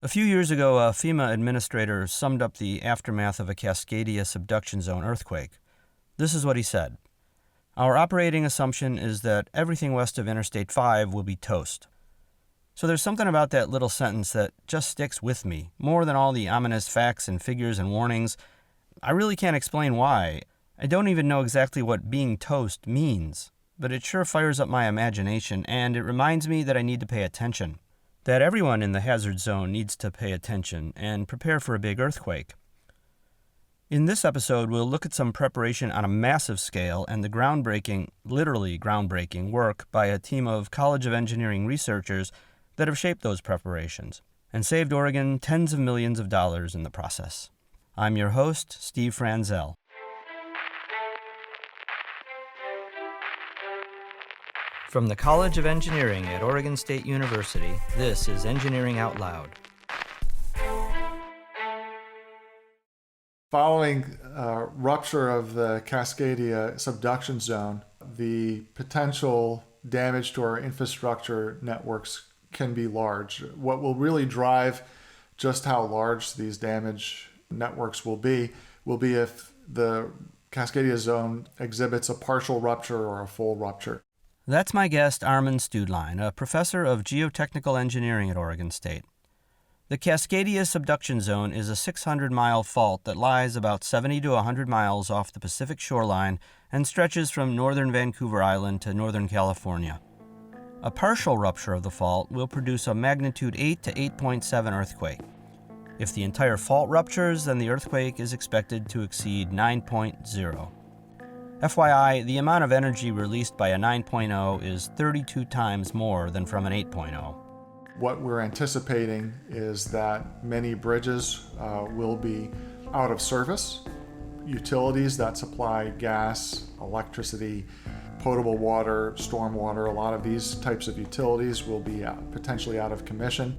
A few years ago, a FEMA administrator summed up the aftermath of a Cascadia subduction zone earthquake. This is what he said. Our operating assumption is that everything west of Interstate 5 will be toast. So there's something about that little sentence that just sticks with me, more than all the ominous facts and figures and warnings. I really can't explain why. I don't even know exactly what being toast means, but it sure fires up my imagination, and it reminds me that I need to pay attention. That everyone in the hazard zone needs to pay attention and prepare for a big earthquake. In this episode, we'll look at some preparation on a massive scale and the literally groundbreaking work by a team of College of Engineering researchers that have shaped those preparations and saved Oregon tens of millions of dollars in the process. I'm your host, Steve Franzel. From the College of Engineering at Oregon State University, this is Engineering Out Loud. Following rupture of the Cascadia subduction zone, the potential damage to our infrastructure networks can be large. What will really drive just how large these damage networks will be if the Cascadia zone exhibits a partial rupture or a full rupture. That's my guest, Armin Stuedlein, a professor of geotechnical engineering at Oregon State. The Cascadia subduction zone is a 600-mile fault that lies about 70 to 100 miles off the Pacific shoreline and stretches from northern Vancouver Island to northern California. A partial rupture of the fault will produce a magnitude 8 to 8.7 earthquake. If the entire fault ruptures, then the earthquake is expected to exceed 9.0. FYI, the amount of energy released by a 9.0 is 32 times more than from an 8.0. What we're anticipating is that many bridges will be out of service. Utilities that supply gas, electricity, potable water, stormwater, a lot of these types of utilities will be potentially out of commission.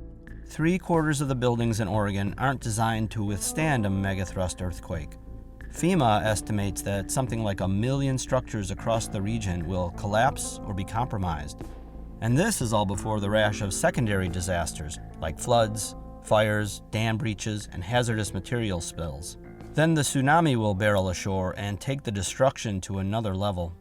3/4 of the buildings in Oregon aren't designed to withstand a megathrust earthquake. FEMA estimates that something like 1 million structures across the region will collapse or be compromised. And this is all before the rash of secondary disasters like floods, fires, dam breaches, and hazardous material spills. Then the tsunami will barrel ashore and take the destruction to another level.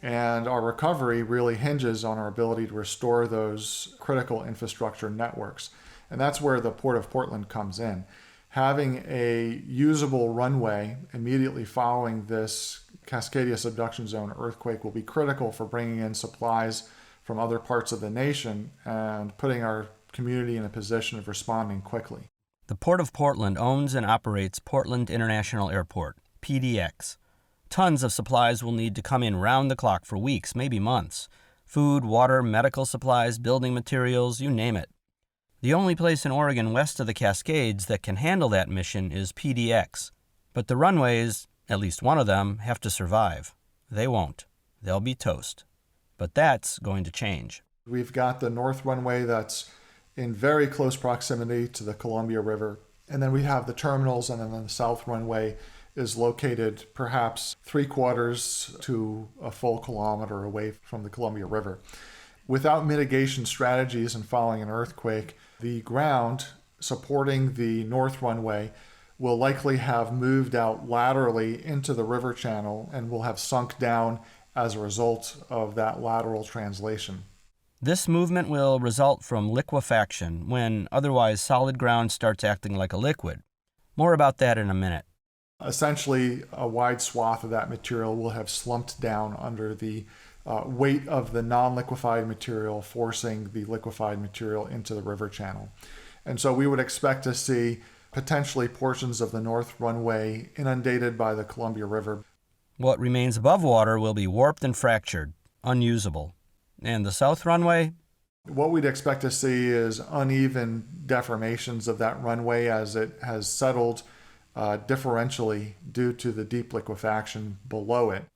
And our recovery really hinges on our ability to restore those critical infrastructure networks. And that's where the Port of Portland comes in. Having a usable runway immediately following this Cascadia subduction zone earthquake will be critical for bringing in supplies from other parts of the nation and putting our community in a position of responding quickly. The Port of Portland owns and operates Portland International Airport, PDX. Tons of supplies will need to come in round the clock for weeks, maybe months. Food, water, medical supplies, building materials, you name it. The only place in Oregon west of the Cascades that can handle that mission is PDX. But the runways, at least one of them, have to survive. They won't. They'll be toast. But that's going to change. We've got the north runway that's in very close proximity to the Columbia River. And then we have the terminals, and then the south runway is located perhaps 3/4 to a full kilometer away from the Columbia River. Without mitigation strategies and following an earthquake, the ground supporting the north runway will likely have moved out laterally into the river channel and will have sunk down as a result of that lateral translation. This movement will result from liquefaction, when otherwise solid ground starts acting like a liquid. More about that in a minute. Essentially, a wide swath of that material will have slumped down under the weight of the non-liquefied material, forcing the liquefied material into the river channel. And so we would expect to see potentially portions of the north runway inundated by the Columbia River. What remains above water will be warped and fractured, unusable. And the south runway? What we'd expect to see is uneven deformations of that runway as it has settled differentially due to the deep liquefaction below it.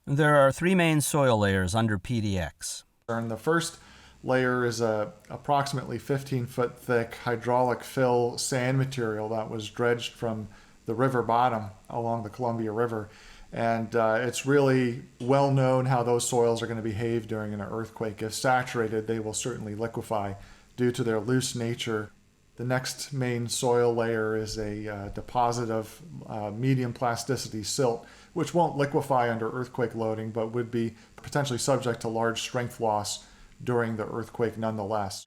There are 3 main soil layers under PDX. And the first layer is a approximately 15-foot thick hydraulic fill sand material that was dredged from the river bottom along the Columbia River. And it's really well known how those soils are going to behave during an earthquake. If saturated, they will certainly liquefy due to their loose nature. The next main soil layer is a deposit of medium plasticity silt, which won't liquefy under earthquake loading, but would be potentially subject to large strength loss during the earthquake nonetheless.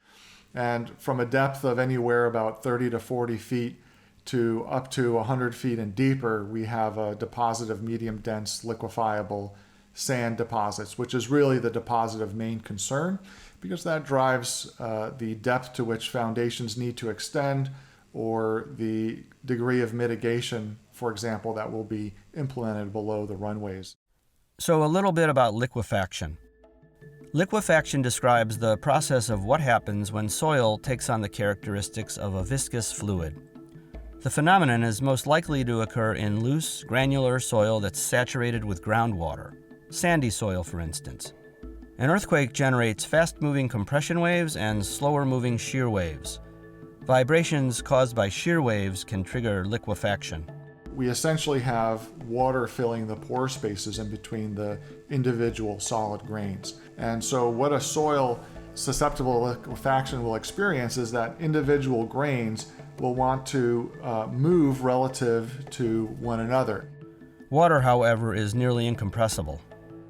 And from a depth of anywhere about 30 to 40 feet to up to 100 feet and deeper, we have a deposit of medium dense liquefiable sand deposits, which is really the deposit of main concern, because that drives the depth to which foundations need to extend, or the degree of mitigation, for example, that will be implemented below the runways. So a little bit about liquefaction. Liquefaction describes the process of what happens when soil takes on the characteristics of a viscous fluid. The phenomenon is most likely to occur in loose, granular soil that's saturated with groundwater, sandy soil, for instance. An earthquake generates fast-moving compression waves and slower-moving shear waves. Vibrations caused by shear waves can trigger liquefaction. We essentially have water filling the pore spaces in between the individual solid grains. And so what a soil susceptible to liquefaction will experience is that individual grains will want to move relative to one another. Water, however, is nearly incompressible.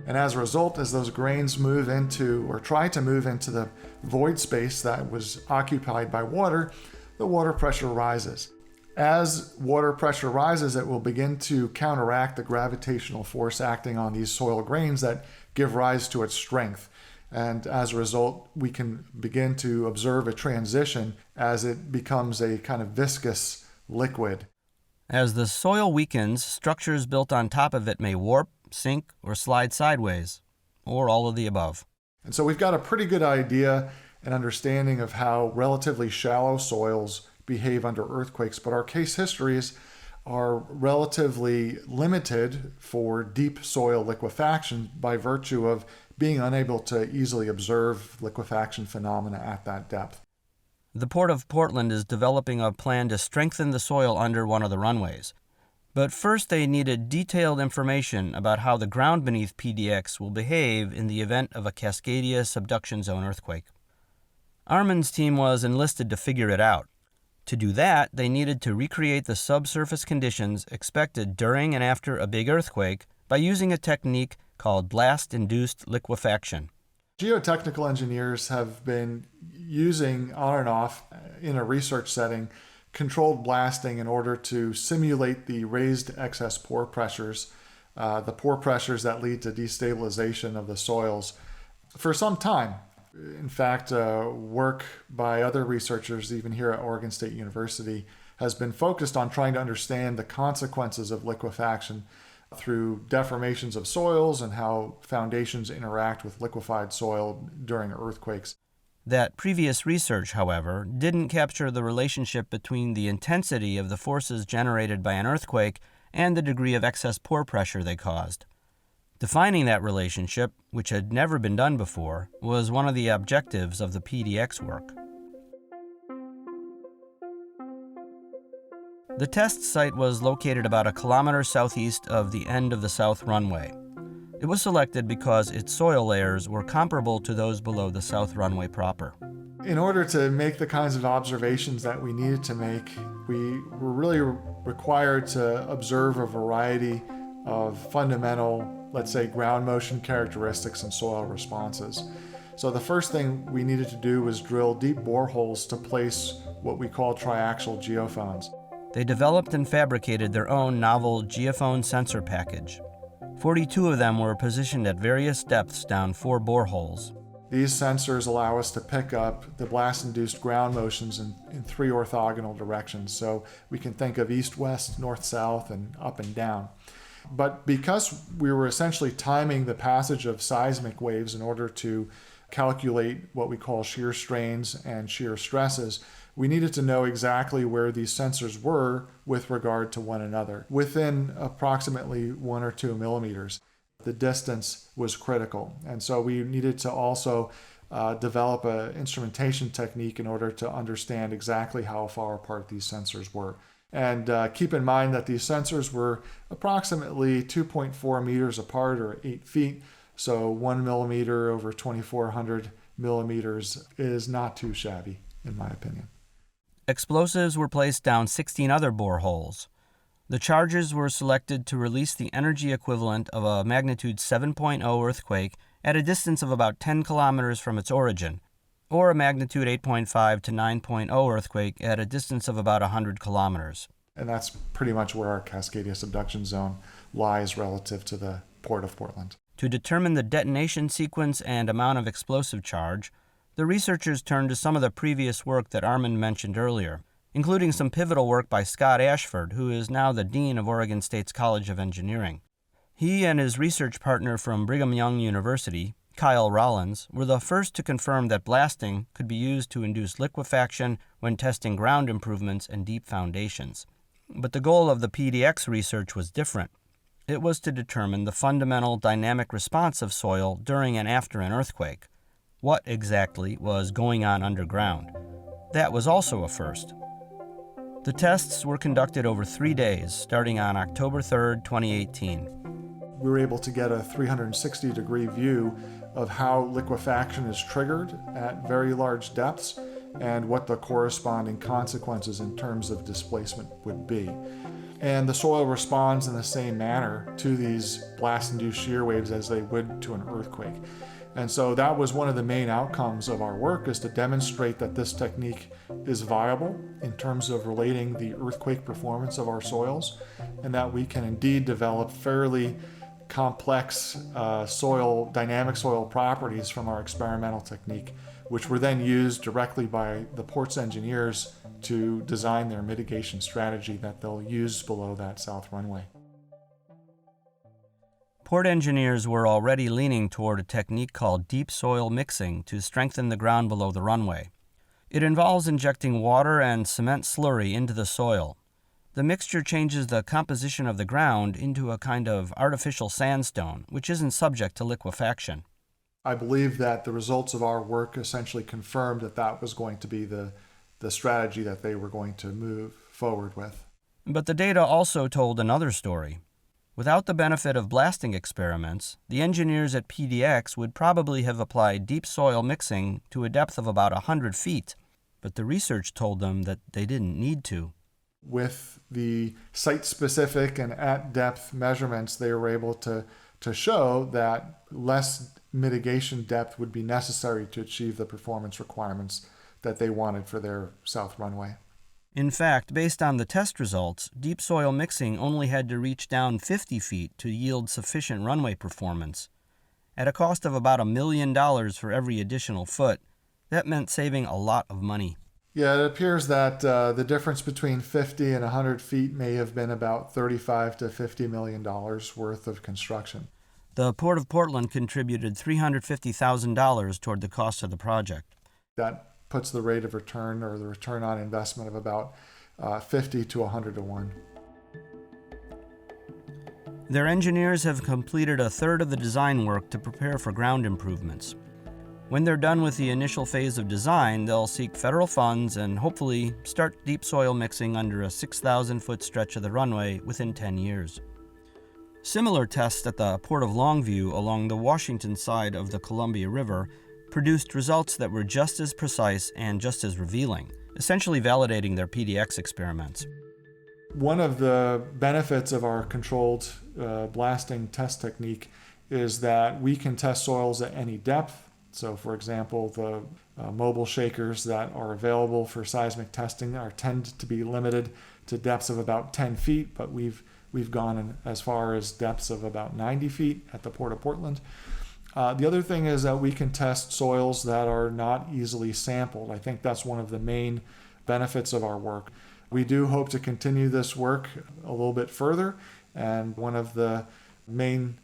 And as a result, as those grains move into, or try to move into the void space that was occupied by water, the water pressure rises. As water pressure rises, it will begin to counteract the gravitational force acting on these soil grains that give rise to its strength. And as a result, we can begin to observe a transition as it becomes a kind of viscous liquid. As the soil weakens, structures built on top of it may warp, sink, or slide sideways, or all of the above. And so we've got a pretty good idea and understanding of how relatively shallow soils behave under earthquakes, but our case histories are relatively limited for deep soil liquefaction by virtue of being unable to easily observe liquefaction phenomena at that depth. The Port of Portland is developing a plan to strengthen the soil under one of the runways. But first they needed detailed information about how the ground beneath PDX will behave in the event of a Cascadia subduction zone earthquake. Armin's team was enlisted to figure it out. To do that, they needed to recreate the subsurface conditions expected during and after a big earthquake by using a technique called blast-induced liquefaction. Geotechnical engineers have been using on and off in a research setting controlled blasting in order to simulate the raised excess pore pressures, the pore pressures that lead to destabilization of the soils for some time. In fact, work by other researchers, even here at Oregon State University, has been focused on trying to understand the consequences of liquefaction through deformations of soils and how foundations interact with liquefied soil during earthquakes. That previous research, however, didn't capture the relationship between the intensity of the forces generated by an earthquake and the degree of excess pore pressure they caused. Defining that relationship, which had never been done before, was one of the objectives of the PDX work. The test site was located about a kilometer southeast of the end of the south runway. It was selected because its soil layers were comparable to those below the south runway proper. In order to make the kinds of observations that we needed to make, we were really required to observe a variety of fundamental, let's say, ground motion characteristics and soil responses. So the first thing we needed to do was drill deep boreholes to place what we call triaxial geophones. They developed and fabricated their own novel geophone sensor package. 42 of them were positioned at various depths down 4 boreholes. These sensors allow us to pick up the blast-induced ground motions in 3 orthogonal directions. So we can think of east-west, north-south, and up and down. But because we were essentially timing the passage of seismic waves in order to calculate what we call shear strains and shear stresses, we needed to know exactly where these sensors were with regard to one another, within approximately 1 or 2 millimeters. The distance was critical. And so we needed to also develop an instrumentation technique in order to understand exactly how far apart these sensors were. And keep in mind that these sensors were approximately 2.4 meters apart, or 8 feet. So 1 millimeter over 2,400 millimeters is not too shabby, in my opinion. Explosives were placed down 16 other boreholes. The charges were selected to release the energy equivalent of a magnitude 7.0 earthquake at a distance of about 10 kilometers from its origin, or a magnitude 8.5 to 9.0 earthquake at a distance of about 100 kilometers. And that's pretty much where our Cascadia subduction zone lies relative to the Port of Portland. To determine the detonation sequence and amount of explosive charge, the researchers turned to some of the previous work that Armin mentioned earlier, including some pivotal work by Scott Ashford, who is now the Dean of Oregon State's College of Engineering. He and his research partner from Brigham Young University, Kyle Rollins, were the first to confirm that blasting could be used to induce liquefaction when testing ground improvements and deep foundations. But the goal of the PDX research was different. It was to determine the fundamental dynamic response of soil during and after an earthquake. What exactly was going on underground? That was also a first. The tests were conducted over 3 days, starting on October 3, 2018. We were able to get a 360-degree view of how liquefaction is triggered at very large depths and what the corresponding consequences in terms of displacement would be. And the soil responds in the same manner to these blast-induced shear waves as they would to an earthquake. And so that was one of the main outcomes of our work, is to demonstrate that this technique is viable in terms of relating the earthquake performance of our soils, and that we can indeed develop fairly complex dynamic soil properties from our experimental technique, which were then used directly by the port's engineers to design their mitigation strategy that they'll use below that south runway. Port engineers were already leaning toward a technique called deep soil mixing to strengthen the ground below the runway. It involves injecting water and cement slurry into the soil. The mixture changes the composition of the ground into a kind of artificial sandstone, which isn't subject to liquefaction. I believe that the results of our work essentially confirmed that that was going to be the strategy that they were going to move forward with. But the data also told another story. Without the benefit of blasting experiments, the engineers at PDX would probably have applied deep soil mixing to a depth of about 100 feet, but the research told them that they didn't need to. With the site-specific and at-depth measurements, they were able to show that less mitigation depth would be necessary to achieve the performance requirements that they wanted for their south runway. In fact, based on the test results, deep soil mixing only had to reach down 50 feet to yield sufficient runway performance. At a cost of about $1 million for every additional foot, that meant saving a lot of money. Yeah, it appears that the difference between 50 and 100 feet may have been about $35 to $50 million worth of construction. The Port of Portland contributed $350,000 toward the cost of the project. That puts the rate of return, or the return on investment, of about 50 to 100 to 1. Their engineers have completed a third of the design work to prepare for ground improvements. When they're done with the initial phase of design, they'll seek federal funds and hopefully start deep soil mixing under a 6,000-foot stretch of the runway within 10 years. Similar tests at the Port of Longview along the Washington side of the Columbia River produced results that were just as precise and just as revealing, essentially validating their PDX experiments. One of the benefits of our controlled blasting test technique is that we can test soils at any depth. So, for example, the mobile shakers that are available for seismic testing tend to be limited to depths of about 10 feet, but we've gone as far as depths of about 90 feet at the Port of Portland. The other thing is that we can test soils that are not easily sampled. I think that's one of the main benefits of our work. We do hope to continue this work a little bit further, and one of the main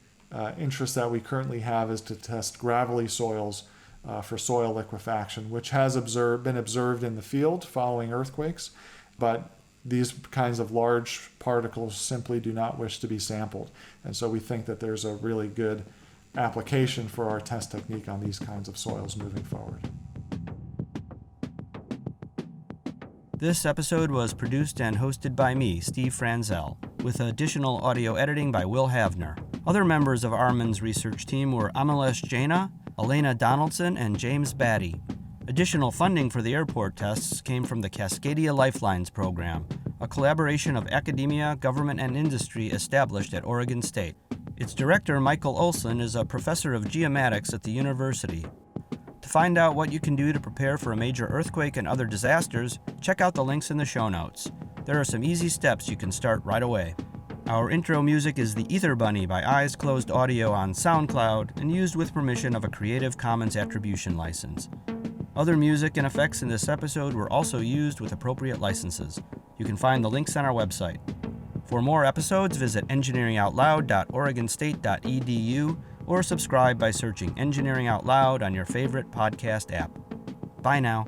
interests that we currently have is to test gravelly soils for soil liquefaction, which has been observed in the field following earthquakes, but these kinds of large particles simply do not wish to be sampled. And so we think that there's a really good application for our test technique on these kinds of soils moving forward. This episode was produced and hosted by me, Steve Franzel, with additional audio editing by Will Havner. Other members of Armin's research team were Amalesh Jaina, Elena Donaldson, and James Batty. Additional funding for the airport tests came from the Cascadia Lifelines program, a collaboration of academia, government, and industry established at Oregon State. Its director, Michael Olson, is a professor of geomatics at the university. To find out what you can do to prepare for a major earthquake and other disasters, check out the links in the show notes. There are some easy steps you can start right away. Our intro music is The Ether Bunny by Eyes Closed Audio on SoundCloud and used with permission of a Creative Commons Attribution license. Other music and effects in this episode were also used with appropriate licenses. You can find the links on our website. For more episodes, visit engineeringoutloud.oregonstate.edu or subscribe by searching Engineering Out Loud on your favorite podcast app. Bye now.